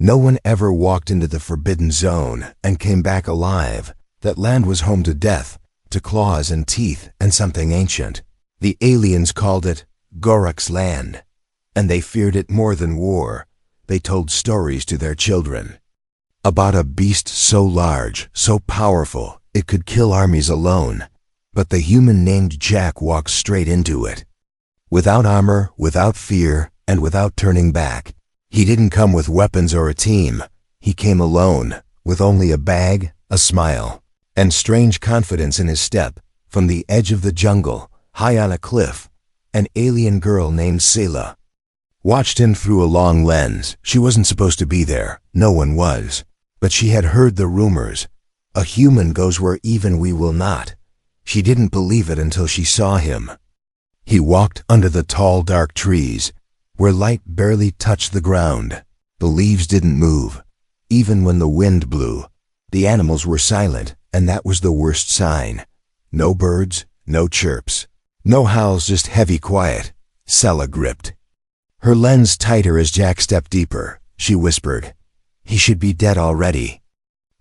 No one ever walked into the forbidden zone and came back alive. That land was home to death, to claws and teeth and something ancient. The aliens called it Gorok's land, and they feared it more than war. They told stories to their children about a beast so large, so powerful, it could kill armies alone. But the human named Jack walked straight into it. Without armor, without fear, and without turning back. He didn't come with weapons or a team. He came alone, with only a bag, a smile, and strange confidence in his step. From the edge of the jungle, high on a cliff, an alien girl named Selah watched him through a long lens. She wasn't supposed to be there. No one was. But she had heard the rumors. A human goes where even we will not. She didn't believe it until she saw him. He walked under the tall, dark trees, where light barely touched the ground. The leaves didn't move. Even when the wind blew, the animals were silent, and that was the worst sign. No birds, no chirps, no howls, just heavy quiet. Selah gripped her lens tighter as Jack stepped deeper. She whispered, "He should be dead already."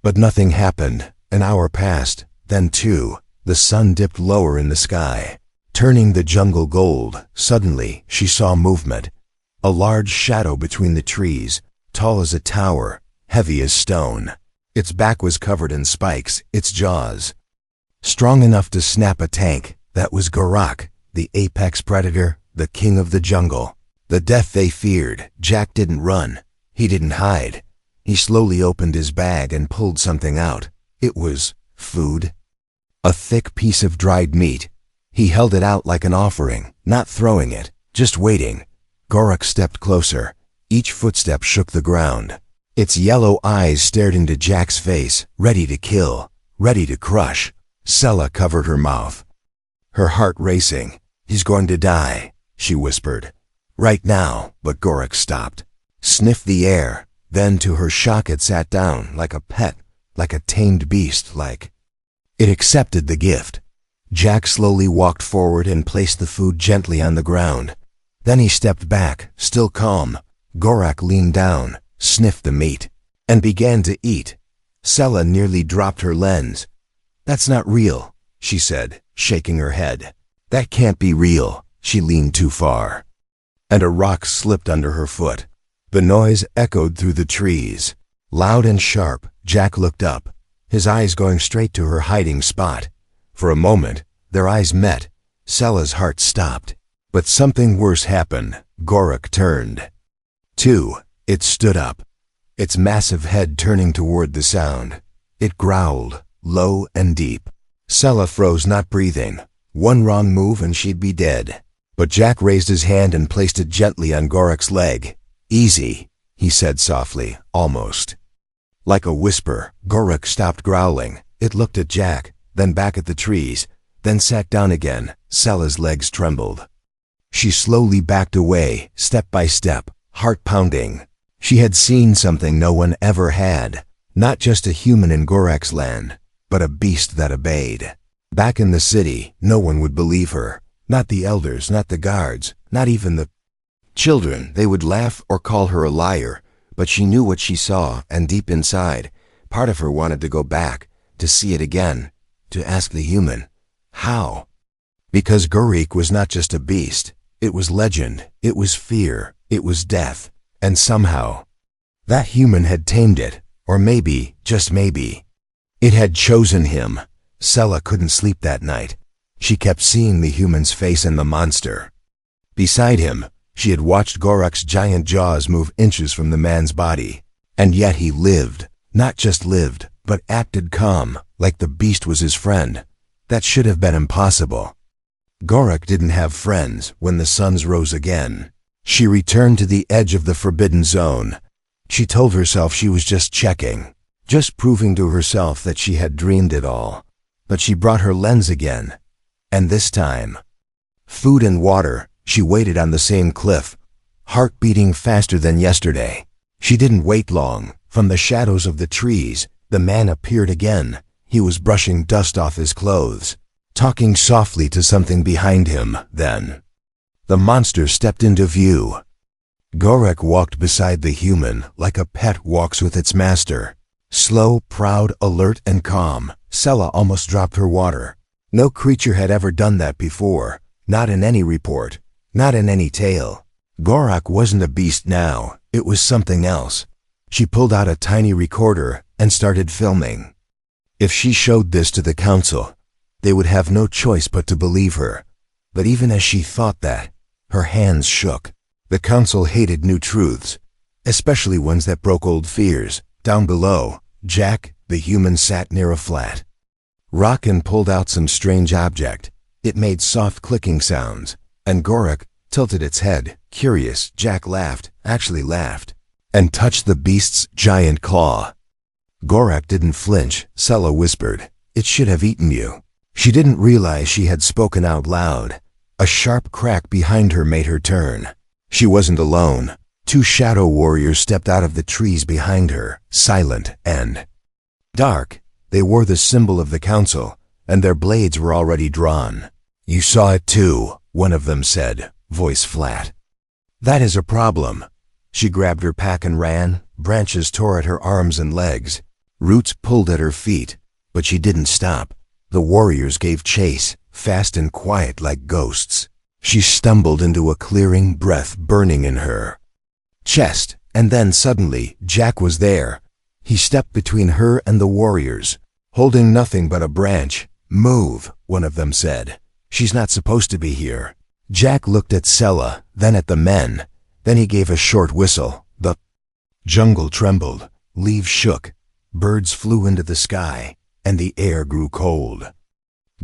But nothing happened. An hour passed, then two. The sun dipped lower in the sky, turning the jungle gold. Suddenly, she saw movement. A large shadow between the trees, tall as a tower, heavy as stone. Its back was covered in spikes, its jaws strong enough to snap a tank. That was Gorok, the apex predator, the king of the jungle. The death they feared. Jack didn't run. He didn't hide. He slowly opened his bag and pulled something out. It was food. A thick piece of dried meat. He held it out like an offering, not throwing it, just waiting. Gorok stepped closer. Each footstep shook the ground. Its yellow eyes stared into Jack's face, ready to kill, ready to crush. Selah covered her mouth, her heart racing. "He's going to die," she whispered. "Right now." But Gorok stopped, sniffed the air. Then to her shock it sat down, like a pet, like a tamed beast, like it accepted the gift. Jack slowly walked forward and placed the food gently on the ground. Then he stepped back, still calm. Gorok leaned down, sniffed the meat, and began to eat. Selah nearly dropped her lens. "That's not real," she said, shaking her head. "That can't be real." She leaned too far, and a rock slipped under her foot. The noise echoed through the trees, loud and sharp. Jack looked up, his eyes going straight to her hiding spot. For a moment, their eyes met. Selah's heart stopped. But something worse happened. Gorok turned. It stood up, its massive head turning toward the sound. It growled, low and deep. Selah froze, not breathing. One wrong move and she'd be dead. But Jack raised his hand and placed it gently on Gorok's leg. "Easy," he said softly, almost like a whisper. Gorok stopped growling. It looked at Jack, then back at the trees, then sat down again. Selah's legs trembled. She slowly backed away, step by step, heart pounding. She had seen something no one ever had. Not just a human in Gorok's land, but a beast that obeyed. Back in the city, no one would believe her. Not the elders, not the guards, not even the children. They would laugh or call her a liar. But she knew what she saw, and deep inside, part of her wanted to go back, to see it again, to ask the human, how? Because Gorok was not just a beast. It was legend. It was fear. It was death. And somehow, that human had tamed it. Or maybe, just maybe, it had chosen him. Selah couldn't sleep that night. She kept seeing the human's face and the monster beside him. She had watched Gorok's giant jaws move inches from the man's body. And yet he lived. Not just lived, but acted calm, like the beast was his friend. That should have been impossible. Gorok didn't have friends. When the suns rose again, she returned to the edge of the forbidden zone. She told herself she was just checking, just proving to herself that she had dreamed it all. But she brought her lens again. And this time, food and water. She waited on the same cliff, heart beating faster than yesterday. She didn't wait long. From the shadows of the trees, the man appeared again. He was brushing dust off his clothes, talking softly to something behind him. Then, the monster stepped into view. Gorek walked beside the human like a pet walks with its master. Slow, proud, alert, and calm, Sella almost dropped her water. No creature had ever done that before, not in any report, not in any tale. Gorek wasn't a beast now, it was something else. She pulled out a tiny recorder and started filming. If she showed this to the council, they would have no choice but to believe her. But even as she thought that, her hands shook. The council hated new truths, especially ones that broke old fears. Down below, Jack, the human, sat near a flat. Rockin pulled out some strange object. It made soft clicking sounds, and Gorek tilted its head, curious. Jack laughed, actually laughed, and touched the beast's giant claw. Gorek didn't flinch. Sella whispered, "It should have eaten you." She didn't realize she had spoken out loud. A sharp crack behind her made her turn. She wasn't alone. 2 shadow warriors stepped out of the trees behind her, silent and dark. They wore the symbol of the council, and their blades were already drawn. "You saw it too," one of them said, voice flat. "That is a problem." She grabbed her pack and ran. Branches tore at her arms and legs. Roots pulled at her feet, but she didn't stop. The warriors gave chase, fast and quiet like ghosts. She stumbled into a clearing, breath burning in her chest, and then suddenly Jack was there. He stepped between her and the warriors, holding nothing but a branch. "Move," one of them said. "She's not supposed to be here." Jack looked at Sella, then at the men. Then he gave a short whistle. The jungle trembled, leaves shook, birds flew into the sky, and the air grew cold.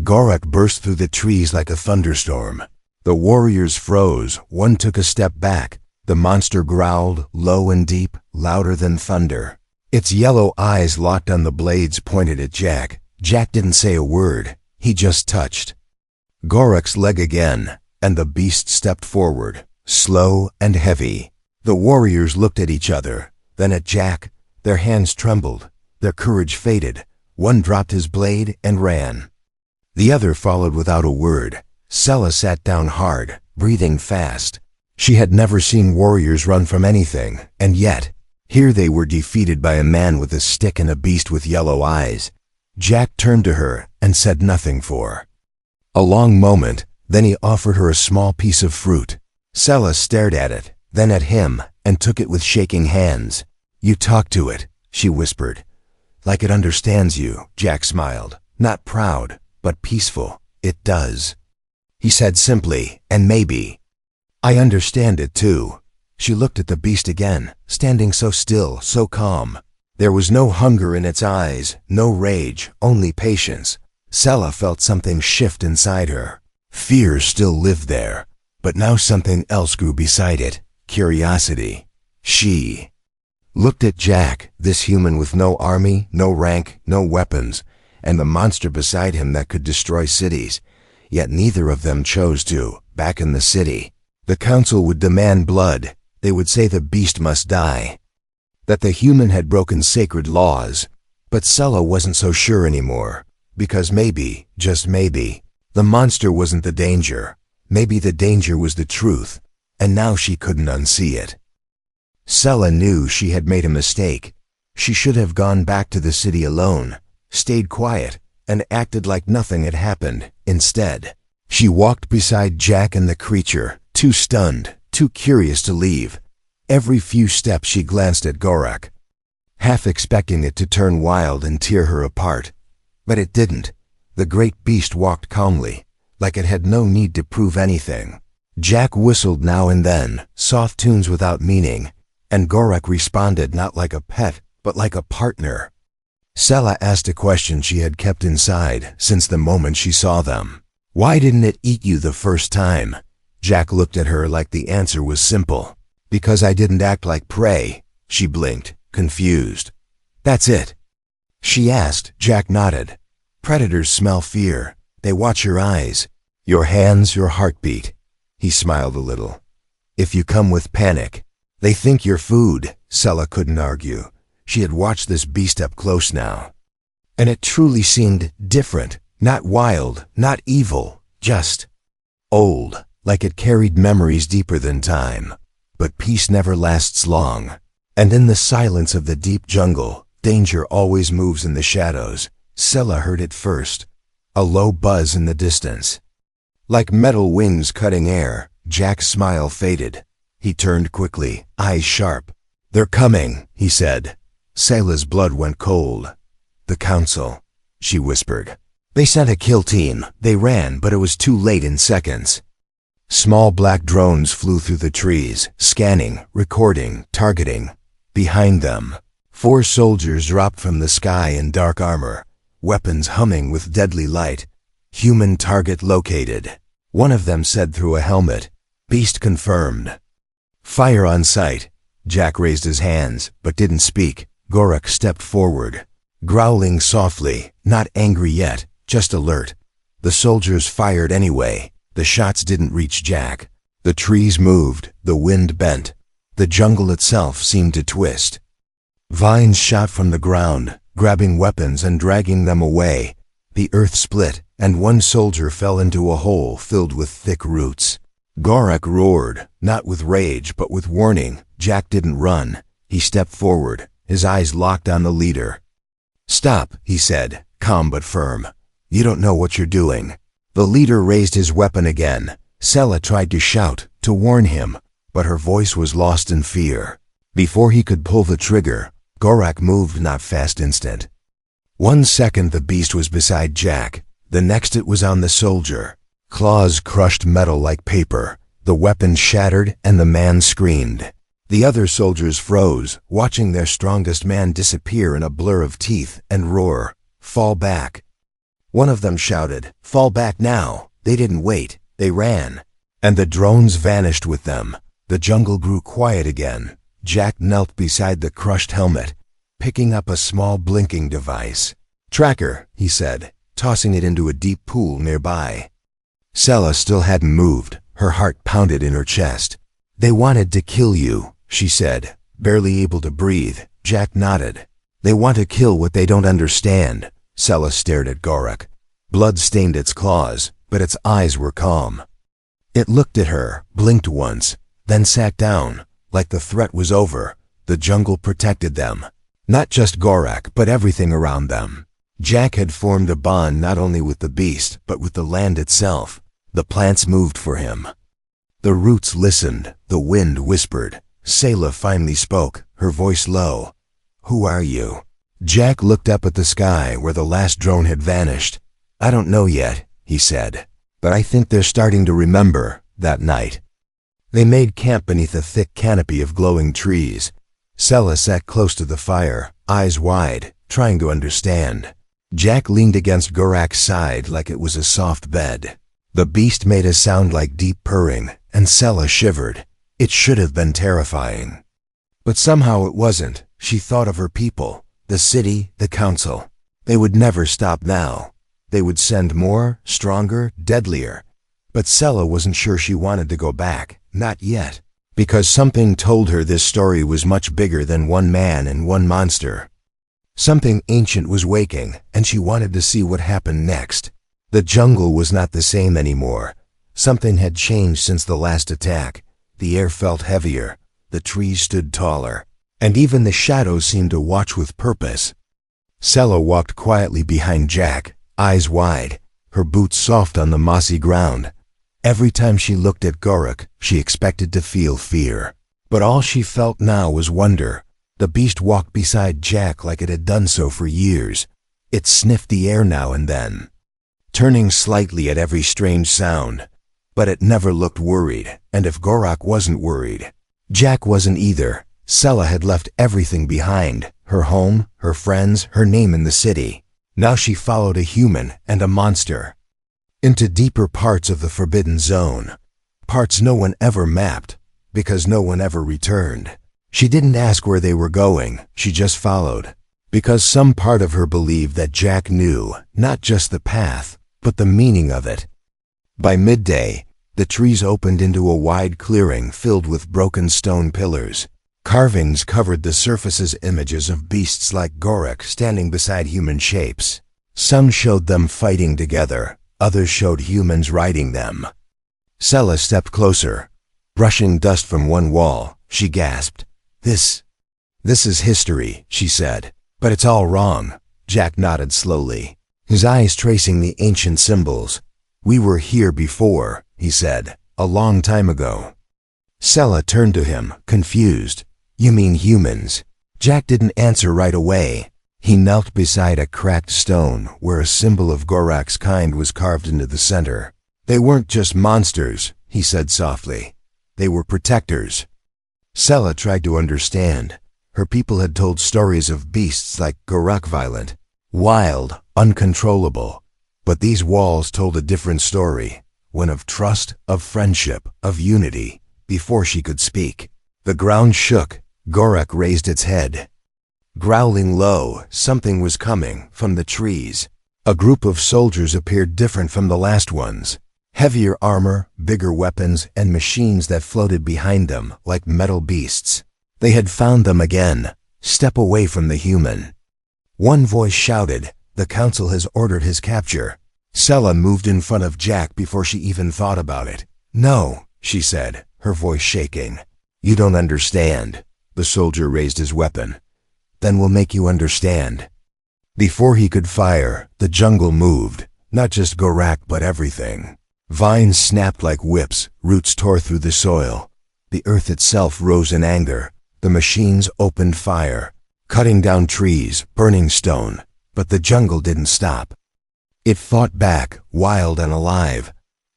Gorek burst through the trees like a thunderstorm. The warriors froze. One took a step back. The monster growled, low and deep, louder than thunder. Its yellow eyes locked on the blades pointed at Jack. Jack didn't say a word. He just touched Gorek's leg again, and the beast stepped forward, slow and heavy. The warriors looked at each other, then at Jack. Their hands trembled. Their courage faded. One dropped his blade and ran. The other followed without a word. Sella sat down hard, breathing fast. She had never seen warriors run from anything, and yet, here they were defeated by a man with a stick and a beast with yellow eyes. Jack turned to her and said nothing for a long moment, then he offered her a small piece of fruit. Sella stared at it, then at him, and took it with shaking hands. "You talk to it," she whispered. "Like it understands you," Jack smiled. "Not proud, but peaceful. It does." He said simply, "And maybe I understand it too." She looked at the beast again, standing so still, so calm. There was no hunger in its eyes, no rage, only patience. Sella felt something shift inside her. Fear still lived there, but now something else grew beside it, curiosity. She looked at Jack, this human with no army, no rank, no weapons, and the monster beside him that could destroy cities. Yet neither of them chose to. Back in the city, the council would demand blood. They would say the beast must die, that the human had broken sacred laws. But Sella wasn't so sure anymore, because maybe, just maybe, the monster wasn't the danger. Maybe the danger was the truth, and now she couldn't unsee it. Sella knew she had made a mistake. She should have gone back to the city alone, stayed quiet, and acted like nothing had happened. Instead, she walked beside Jack and the creature, too stunned, too curious to leave. Every few steps she glanced at Gorek, half expecting it to turn wild and tear her apart. But it didn't. The great beast walked calmly, like it had no need to prove anything. Jack whistled now and then, soft tunes without meaning, and Gorek responded not like a pet, but like a partner. Sella asked a question she had kept inside since the moment she saw them. "Why didn't it eat you the first time?" Jack looked at her like the answer was simple. "Because I didn't act like prey." She blinked, confused. "That's it?" she asked. Jack nodded. "Predators smell fear. They watch your eyes, your hands, your heartbeat." He smiled a little. "If you come with panic, they think you're food." Sella couldn't argue. She had watched this beast up close now, and it truly seemed different, not wild, not evil, just old, like it carried memories deeper than time. But peace never lasts long. And in the silence of the deep jungle, danger always moves in the shadows. Sela heard it first, a low buzz in the distance. Like metal wings cutting air, Jack's smile faded. He turned quickly, eyes sharp. "They're coming," he said. Sela's blood went cold. "The council," she whispered. "They sent a kill team. They ran, but it was too late in seconds." Small black drones flew through the trees, scanning, recording, targeting. Behind them, 4 soldiers dropped from the sky in dark armor, weapons humming with deadly light. "Human target located," one of them said through a helmet. "Beast confirmed." "Fire on sight." Jack raised his hands, but didn't speak. Gorak stepped forward, growling softly, not angry yet, just alert. The soldiers fired anyway. The shots didn't reach Jack. The trees moved, the wind bent. The jungle itself seemed to twist. Vines shot from the ground, grabbing weapons and dragging them away. The earth split, and one soldier fell into a hole filled with thick roots. Gorak roared, not with rage but with warning. Jack didn't run. He stepped forward, his eyes locked on the leader. "Stop," he said, calm but firm. "You don't know what you're doing." The leader raised his weapon again. Sela tried to shout, to warn him, but her voice was lost in fear. Before he could pull the trigger, Gorak moved not fast instant. 1 second the beast was beside Jack, the next it was on the soldier. Claws crushed metal like paper, the weapon shattered and the man screamed. The other soldiers froze, watching their strongest man disappear in a blur of teeth and roar, "Fall back." One of them shouted, "Fall back now." They didn't wait, they ran. And the drones vanished with them. The jungle grew quiet again. Jack knelt beside the crushed helmet, picking up a small blinking device. "Tracker," he said, tossing it into a deep pool nearby. Sela still hadn't moved. Her heart pounded in her chest. "They wanted to kill you," she said, barely able to breathe. Jack nodded. "They want to kill what they don't understand." Sela stared at Gorak. Blood stained its claws, but its eyes were calm. It looked at her, blinked once, then sat down, like the threat was over. The jungle protected them. Not just Gorak, but everything around them. Jack had formed a bond not only with the beast, but with the land itself. The plants moved for him. The roots listened, the wind whispered. Sela finally spoke, her voice low. "Who are you?" Jack looked up at the sky where the last drone had vanished. "I don't know yet," he said, "but I think they're starting to remember that night." They made camp beneath a thick canopy of glowing trees. Sela sat close to the fire, eyes wide, trying to understand. Jack leaned against Gorak's side like it was a soft bed. The beast made a sound like deep purring, and Sela shivered. It should have been terrifying. But somehow it wasn't. She thought of her people, the city, the council. They would never stop now. They would send more, stronger, deadlier. But Sela wasn't sure she wanted to go back, not yet, because something told her this story was much bigger than one man and one monster. Something ancient was waking, and she wanted to see what happened next. The jungle was not the same anymore. Something had changed since the last attack. The air felt heavier, the trees stood taller, and even the shadows seemed to watch with purpose. Sela walked quietly behind Jack, eyes wide, her boots soft on the mossy ground. Every time she looked at Gorak, she expected to feel fear. But all she felt now was wonder. The beast walked beside Jack like it had done so for years. It sniffed the air now and then, turning slightly at every strange sound. But it never looked worried, and if Gorak wasn't worried, Jack wasn't either. Sela had left everything behind, her home, her friends, her name in the city. Now she followed a human and a monster into deeper parts of the Forbidden Zone, parts no one ever mapped, because no one ever returned. She didn't ask where they were going, she just followed, because some part of her believed that Jack knew, not just the path, but the meaning of it. By midday, the trees opened into a wide clearing filled with broken stone pillars. Carvings covered the surfaces, images of beasts like Gorak standing beside human shapes. Some showed them fighting together, others showed humans riding them. Sela stepped closer. Brushing dust from one wall, she gasped. This is history, she said. But it's all wrong. Jack nodded slowly, his eyes tracing the ancient symbols. We were here before, he said, a long time ago. Sella turned to him, confused. You mean humans? Jack didn't answer right away. He knelt beside a cracked stone where a symbol of Gorak's kind was carved into the center. They weren't just monsters, he said softly. They were protectors. Sella tried to understand. Her people had told stories of beasts like Gorak, violent, wild, uncontrollable. But these walls told a different story, one of trust, of friendship, of unity. Before she could speak, the ground shook. Gorak raised its head. Growling low, something was coming from the trees. A group of soldiers appeared different from the last ones. Heavier armor, bigger weapons, and machines that floated behind them like metal beasts. They had found them again. Step away from the human. One voice shouted, the council has ordered his capture. Sella moved in front of Jack before she even thought about it. No, she said, her voice shaking. You don't understand. The soldier raised his weapon. Then we'll make you understand. Before he could fire, the jungle moved. Not just Gorak, but everything. Vines snapped like whips, roots tore through the soil. The earth itself rose in anger. The machines opened fire, cutting down trees, burning stone. But the jungle didn't stop. It fought back, wild and alive.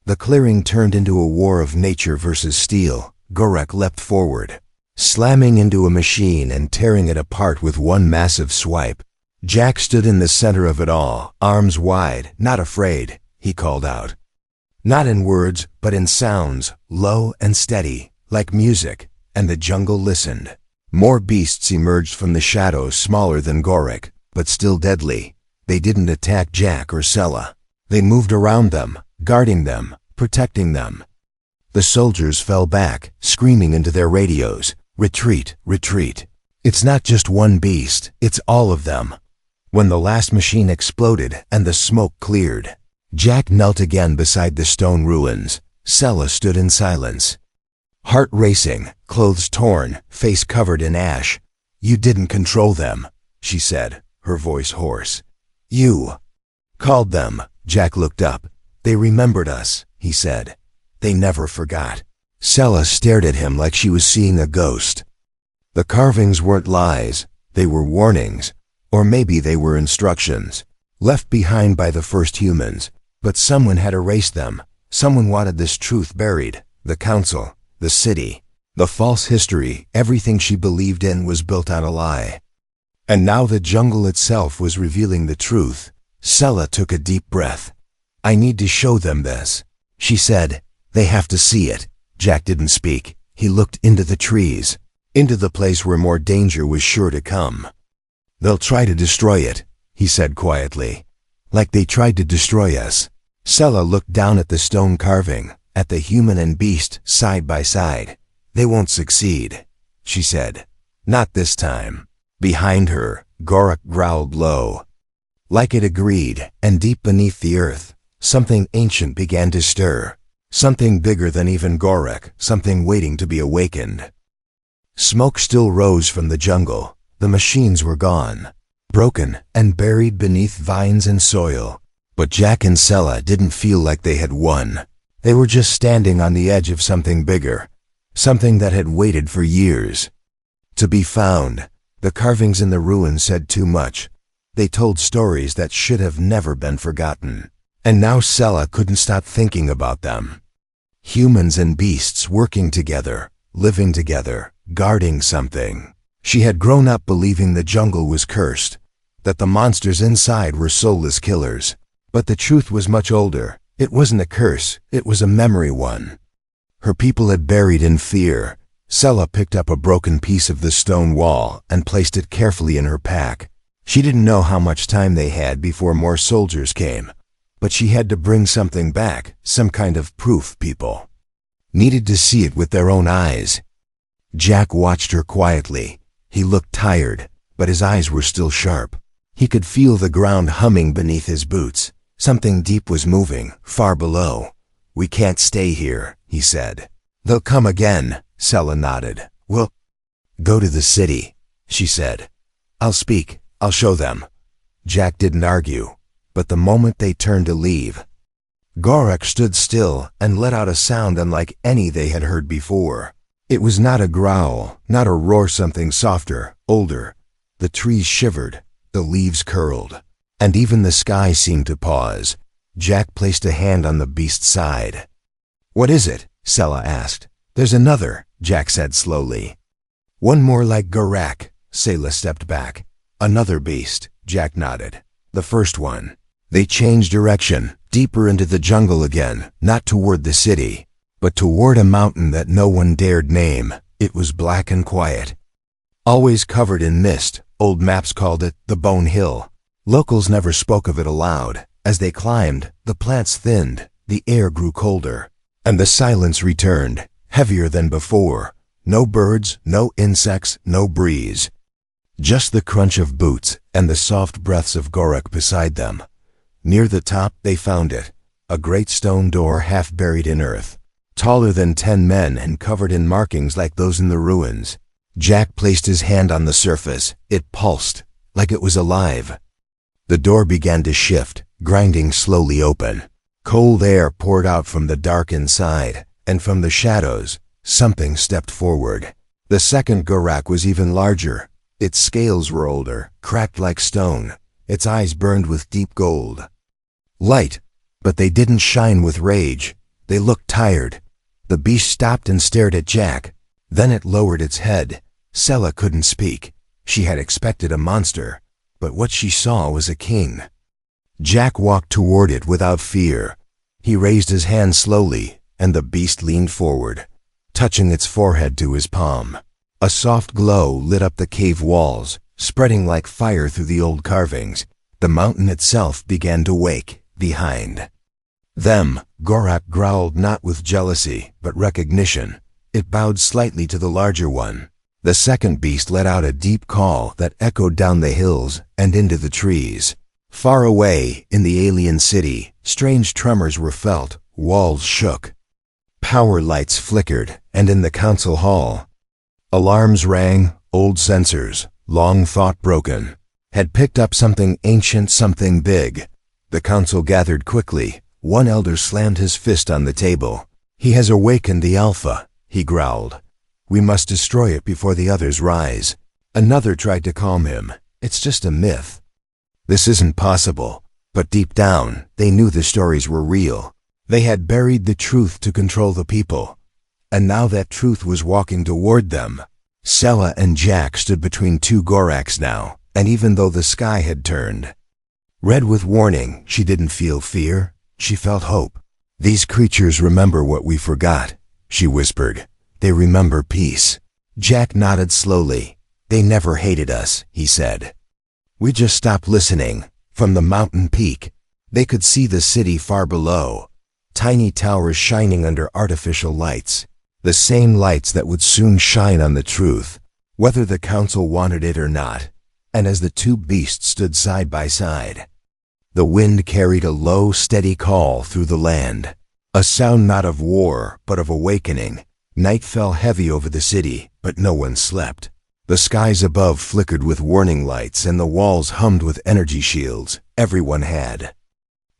The clearing turned into a war of nature versus steel. Gorak leapt forward, slamming into a machine and tearing it apart with one massive swipe. Jack stood in the center of it all, arms wide, not afraid, he called out. Not in words, but in sounds, low and steady, like music, and the jungle listened. More beasts emerged from the shadows, smaller than Gorak, but still deadly. They didn't attack Jack or Sella. They moved around them, guarding them, protecting them. The soldiers fell back, screaming into their radios, retreat, retreat. It's not just one beast, it's all of them. When the last machine exploded and the smoke cleared, Jack knelt again beside the stone ruins. Sella stood in silence. Heart racing, clothes torn, face covered in ash. You didn't control them, she said, her voice hoarse. You called them. Jack looked up. They remembered us, he said. They never forgot. Sella stared at him like she was seeing a ghost. The carvings weren't lies, they were warnings. Or maybe they were instructions, left behind by the first humans. But someone had erased them. Someone wanted this truth buried. The council, the city, the false history, everything she believed in was built on a lie. And now the jungle itself was revealing the truth. Sella took a deep breath. I need to show them this, she said. They have to see it. Jack didn't speak. He looked into the trees, into the place where more danger was sure to come. They'll try to destroy it, he said quietly. Like they tried to destroy us. Sella looked down at the stone carving, at the human and beast side by side. They won't succeed, she said. Not this time. Behind her, Gorak growled low. Like it agreed, and deep beneath the earth, something ancient began to stir. Something bigger than even Gorak, something waiting to be awakened. Smoke still rose from the jungle. The machines were gone, broken and buried beneath vines and soil. But Jack and Sella didn't feel like they had won. They were just standing on the edge of something bigger, something that had waited for years to be found. The carvings in the ruins said too much. They told stories that should have never been forgotten. And now Sella couldn't stop thinking about them. Humans and beasts working together, living together, guarding something. She had grown up believing the jungle was cursed, that the monsters inside were soulless killers. But the truth was much older. It wasn't a curse, it was a memory one. Her people had buried in fear. Sella picked up a broken piece of the stone wall and placed it carefully in her pack. She didn't know how much time they had before more soldiers came. But she had to bring something back, some kind of proof people needed to see it with their own eyes. Jack watched her quietly. He looked tired, but his eyes were still sharp. He could feel the ground humming beneath his boots. Something deep was moving, far below. We can't stay here, he said. "They'll come again," Sella nodded. "We'll go to the city," she said. "I'll speak. I'll show them." Jack didn't argue, but the moment they turned to leave, Gorak stood still and let out a sound unlike any they had heard before. It was not a growl, not a roar, something softer, older. The trees shivered, the leaves curled, and even the sky seemed to pause. Jack placed a hand on the beast's side. "What is it?" Sella asked. "There's another," Jack said slowly. "One more like Gorak." Sela stepped back. "Another beast," Jack nodded. "The first one." They changed direction, deeper into the jungle again, not toward the city, but toward a mountain that no one dared name. It was black and quiet, always covered in mist. Old maps called it the Bone Hill. Locals never spoke of it aloud. As they climbed, the plants thinned, the air grew colder, and the silence returned, heavier than before. No birds, no insects, no breeze. Just the crunch of boots and the soft breaths of Gorak beside them. Near the top they found it, a great stone door half buried in earth, taller than 10 men and covered in markings like those in the ruins. Jack placed his hand on the surface. It pulsed, like it was alive. The door began to shift, grinding slowly open. Cold air poured out from the dark inside, and from the shadows, something stepped forward. The second Gorak was even larger. Its scales were older, cracked like stone. Its eyes burned with deep gold light, but they didn't shine with rage. They looked tired. The beast stopped and stared at Jack. Then it lowered its head. Sella couldn't speak. She had expected a monster, but what she saw was a king. Jack walked toward it without fear. He raised his hand slowly, and the beast leaned forward, touching its forehead to his palm. A soft glow lit up the cave walls, spreading like fire through the old carvings. The mountain itself began to wake behind them. Gorak growled, not with jealousy, but recognition. It bowed slightly to the larger one. The second beast let out a deep call that echoed down the hills and into the trees. Far away, in the alien city, strange tremors were felt. Walls shook. Power lights flickered, and in the council hall, alarms rang. Old sensors, long thought broken, had picked up something ancient, something big. The council gathered quickly. One elder slammed his fist on the table. "He has awakened the Alpha," he growled. "We must destroy it before the others rise." Another tried to calm him. "It's just a myth. This isn't possible." But deep down, they knew the stories were real. They had buried the truth to control the people, and now that truth was walking toward them. Sella and Jack stood between two Goraks now, and even though the sky had turned red with warning, she didn't feel fear. She felt hope. "These creatures remember what we forgot," she whispered. "They remember peace." Jack nodded slowly. "They never hated us," he said. "We just stopped listening." From the mountain peak, they could see the city far below, tiny towers shining under artificial lights, the same lights that would soon shine on the truth, whether the council wanted it or not. And as the two beasts stood side by side, the wind carried a low, steady call through the land, a sound not of war, but of awakening. Night fell heavy over the city, but no one slept. The skies above flickered with warning lights, and the walls hummed with energy shields. Everyone had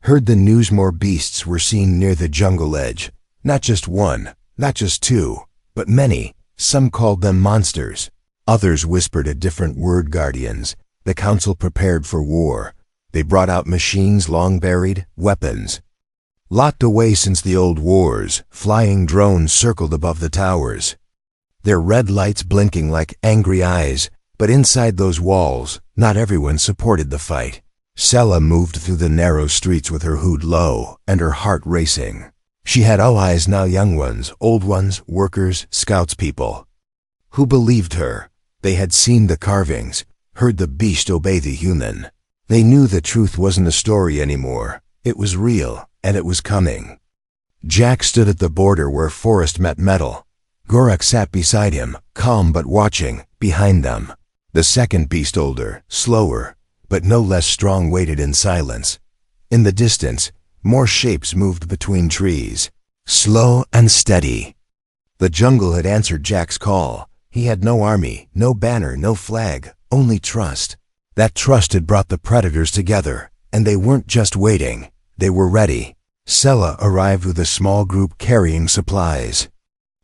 heard the news. More beasts were seen near the jungle edge. Not just one, not just two, but many. Some called them monsters. Others whispered a different word, guardians. The council prepared for war. They brought out machines long buried, weapons locked away since the old wars. Flying drones circled above the towers, their red lights blinking like angry eyes. But inside those walls, not everyone supported the fight. Sella moved through the narrow streets with her hood low and her heart racing. She had allies now, young ones, old ones, workers, scoutspeople, who believed her. They had seen the carvings, heard the beast obey the human. They knew the truth wasn't a story anymore. It was real, and it was coming. Jack stood at the border where forest met metal. Gorak sat beside him, calm but watching. Behind them, the second beast, older, slower, but no less strong, waited in silence. In the distance, more shapes moved between trees, slow and steady. The jungle had answered Jack's call. He had no army, no banner, no flag, only trust. That trust had brought the predators together, and they weren't just waiting, they were ready. Sela arrived with a small group carrying supplies.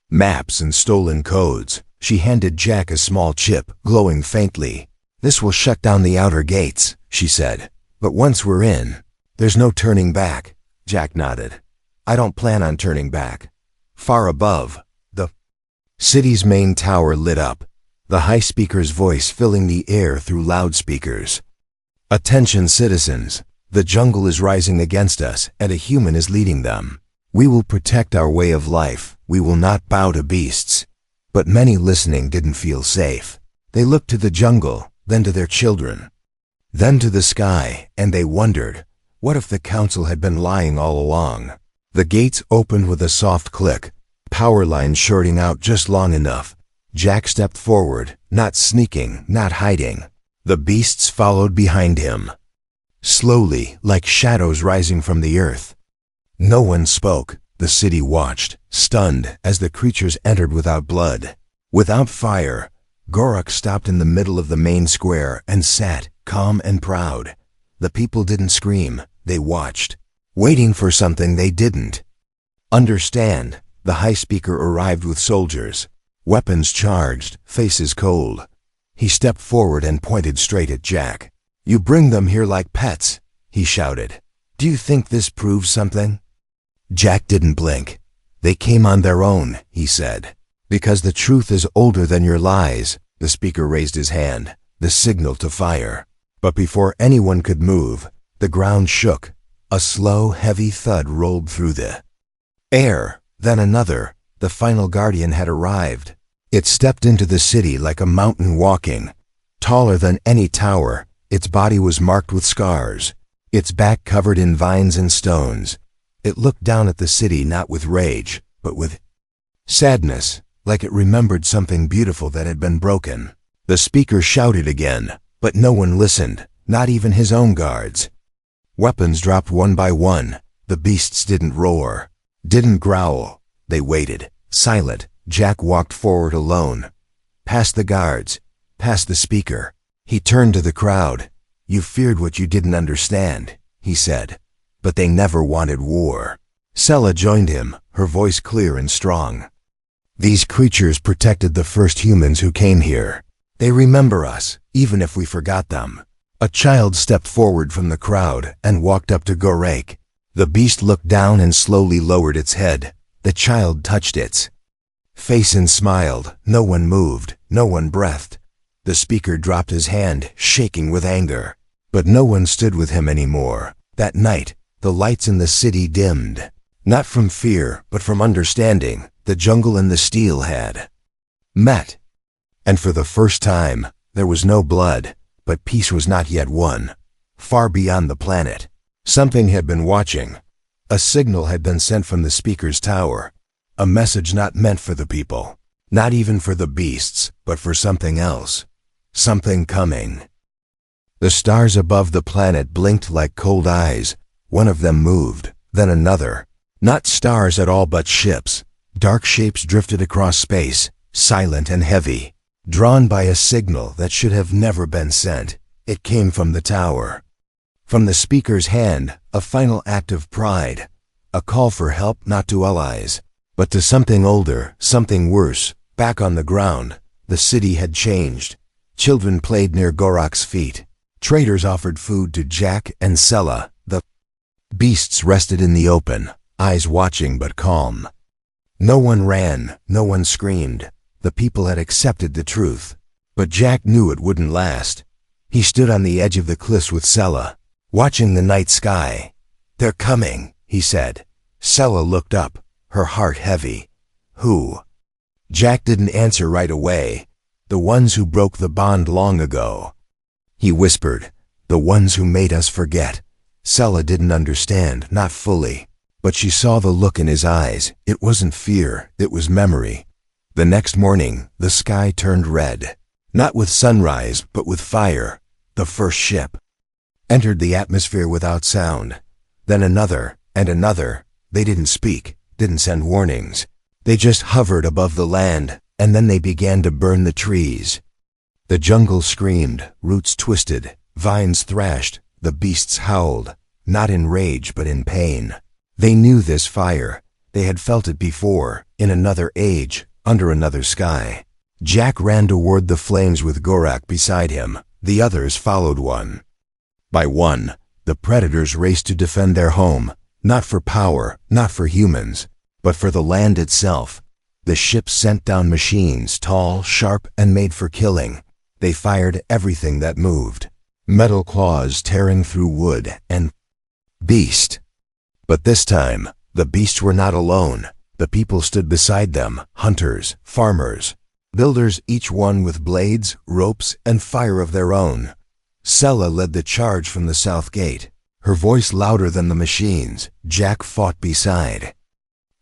Maps and stolen codes. She handed Jack a small chip, glowing faintly. "This will shut down the outer gates," she said. "But once we're in, there's no turning back." Jack nodded. "I don't plan on turning back." Far above, the city's main tower lit up, the high speaker's voice filling the air through loudspeakers. "Attention, citizens. The jungle is rising against us, and a human is leading them. We will protect our way of life. We will not bow to beasts." But many listening didn't feel safe. They looked to the jungle, then to their children, then to the sky, and they wondered, what if the council had been lying all along? The gates opened with a soft click, power lines shorting out just long enough. Jack stepped forward, not sneaking, not hiding. The beasts followed behind him, slowly, like shadows rising from the earth. No one spoke. The city watched, stunned, as the creatures entered without blood, without fire. Gorak stopped in the middle of the main square and sat, calm and proud. The people didn't scream, they watched, waiting for something they didn't understand. The high speaker arrived with soldiers, weapons charged, faces cold. He stepped forward and pointed straight at Jack. "You bring them here like pets," he shouted. "Do you think this proves something?" Jack didn't blink. "They came on their own," he said. "Because the truth is older than your lies." The speaker raised his hand, the signal to fire. But before anyone could move, the ground shook. A slow, heavy thud rolled through the air. Then another. The final guardian had arrived. It stepped into the city like a mountain walking, taller than any tower. Its body was marked with scars, its back covered in vines and stones. It looked down at the city not with rage, but with sadness, like it remembered something beautiful that had been broken. The speaker shouted again, but no one listened, not even his own guards. Weapons dropped one by one. The beasts didn't roar, didn't growl. They waited, silent. Jack walked forward alone, past the guards, past the speaker. He turned to the crowd. "You feared what you didn't understand," he said. "But they never wanted war." Sela joined him, her voice clear and strong. "These creatures protected the first humans who came here. They remember us, even if we forgot them." A child stepped forward from the crowd and walked up to Gorak. The beast looked down and slowly lowered its head. The child touched its face and smiled. No one moved, no one breathed. The speaker dropped his hand, shaking with anger. But no one stood with him anymore. That night, the lights in the city dimmed. Not from fear, but from understanding. The jungle and the steel had met. And for the first time, there was no blood, but peace was not yet won. Far beyond the planet, something had been watching. A signal had been sent from the speaker's tower. A message not meant for the people, not even for the beasts, but for something else. Something coming. The stars above the planet blinked like cold eyes. One of them moved, then another. Not stars at all, but ships. Dark shapes drifted across space, silent and heavy, drawn by a signal that should have never been sent. It came from the tower. From the speaker's hand, a final act of pride. A call for help, not to allies, but to something older, something worse. Back on the ground, the city had changed. Children played near Gorak's feet. Traders offered food to Jack and Sela. The beasts rested in the open, eyes watching but calm. No one ran, no one screamed. The people had accepted the truth. But Jack knew it wouldn't last. He stood on the edge of the cliffs with Sela, watching the night sky. "They're coming," he said. Sela looked up, her heart heavy. "Who?" Jack didn't answer right away. "The ones who broke the bond long ago," he whispered. "The ones who made us forget." Sela didn't understand, not fully. But she saw the look in his eyes. It wasn't fear, it was memory. The next morning, the sky turned red. Not with sunrise, but with fire. The first ship entered the atmosphere without sound. Then another, and another. They didn't speak, didn't send warnings. They just hovered above the land, and then they began to burn the trees. The jungle screamed, roots twisted, vines thrashed, the beasts howled, not in rage but in pain. They knew this fire. They had felt it before, in another age, under another sky. Jack ran toward the flames with Gorak beside him. The others followed one by one. The predators raced to defend their home, not for power, not for humans, but for the land itself. The ships sent down machines, tall, sharp, and made for killing. They fired everything that moved, metal claws tearing through wood and beast. But this time, the beasts were not alone. The people stood beside them, hunters, farmers, builders, each one with blades, ropes, and fire of their own. Sela led the charge from the south gate, her voice louder than the machines. Jack fought beside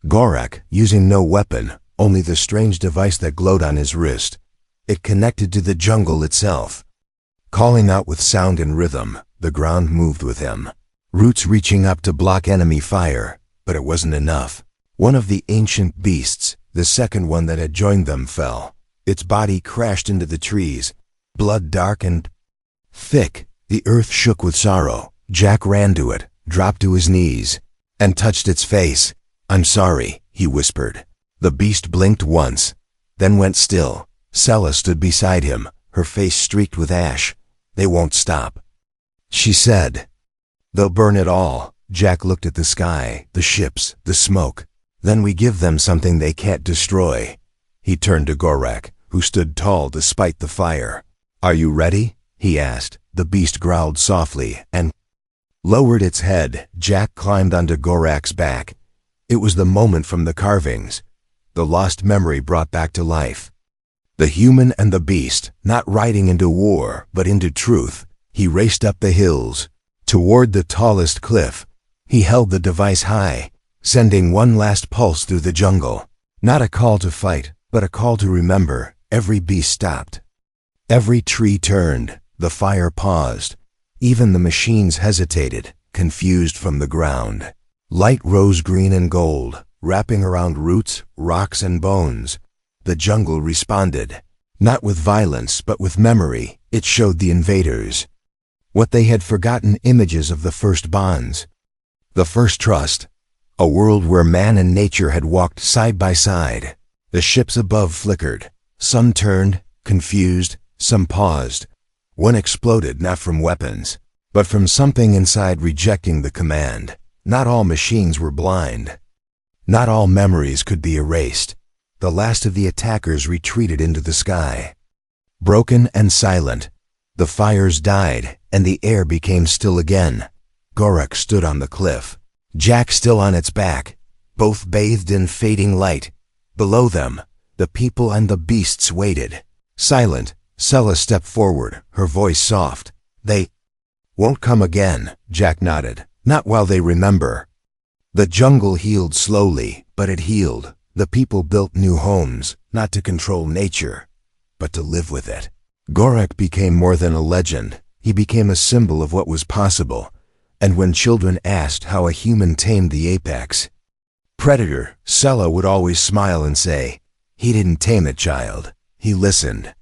Gorak, using no weapon, only the strange device that glowed on his wrist. It connected to the jungle itself. Calling out with sound and rhythm, the ground moved with him, roots reaching up to block enemy fire. But it wasn't enough. One of the ancient beasts, the second one that had joined them, fell. Its body crashed into the trees, blood dark and thick. The earth shook with sorrow. Jack ran to it, dropped to his knees, and touched its face. "I'm sorry," he whispered. The beast blinked once, then went still. Sela stood beside him, her face streaked with ash. "They won't stop," she said. "They'll burn it all." Jack looked at the sky, the ships, the smoke. "Then we give them something they can't destroy." He turned to Gorak, who stood tall despite the fire. "Are you ready?" he asked. The beast growled softly and lowered its head. Jack climbed onto Gorak's back. It was the moment from the carvings, the lost memory brought back to life. The human and the beast, not riding into war, but into truth. He raced up the hills, toward the tallest cliff. He held the device high, sending one last pulse through the jungle. Not a call to fight, but a call to remember. Every beast stopped. Every tree turned. The fire paused. Even the machines hesitated, confused from the ground. Light rose green and gold, wrapping around roots, rocks, and bones. The jungle responded, not with violence, but with memory. It showed the invaders what they had forgotten: images of the first bonds, the first trust, a world where man and nature had walked side by side. The ships above flickered. Some turned, confused, some paused. One exploded not from weapons, but from something inside rejecting the command. Not all machines were blind. Not all memories could be erased. The last of the attackers retreated into the sky. Broken and silent, the fires died, and the air became still again. Gorak stood on the cliff, Jack still on its back, both bathed in fading light. Below them, the people and the beasts waited. Silent, Sela stepped forward, her voice soft. "They won't come again," Jack nodded. "Not while they remember." The jungle healed slowly, but it healed. The people built new homes, not to control nature, but to live with it. Gorak became more than a legend. He became a symbol of what was possible. And when children asked how a human tamed the apex predator, Sela would always smile and say, "He didn't tame it, child. He listened."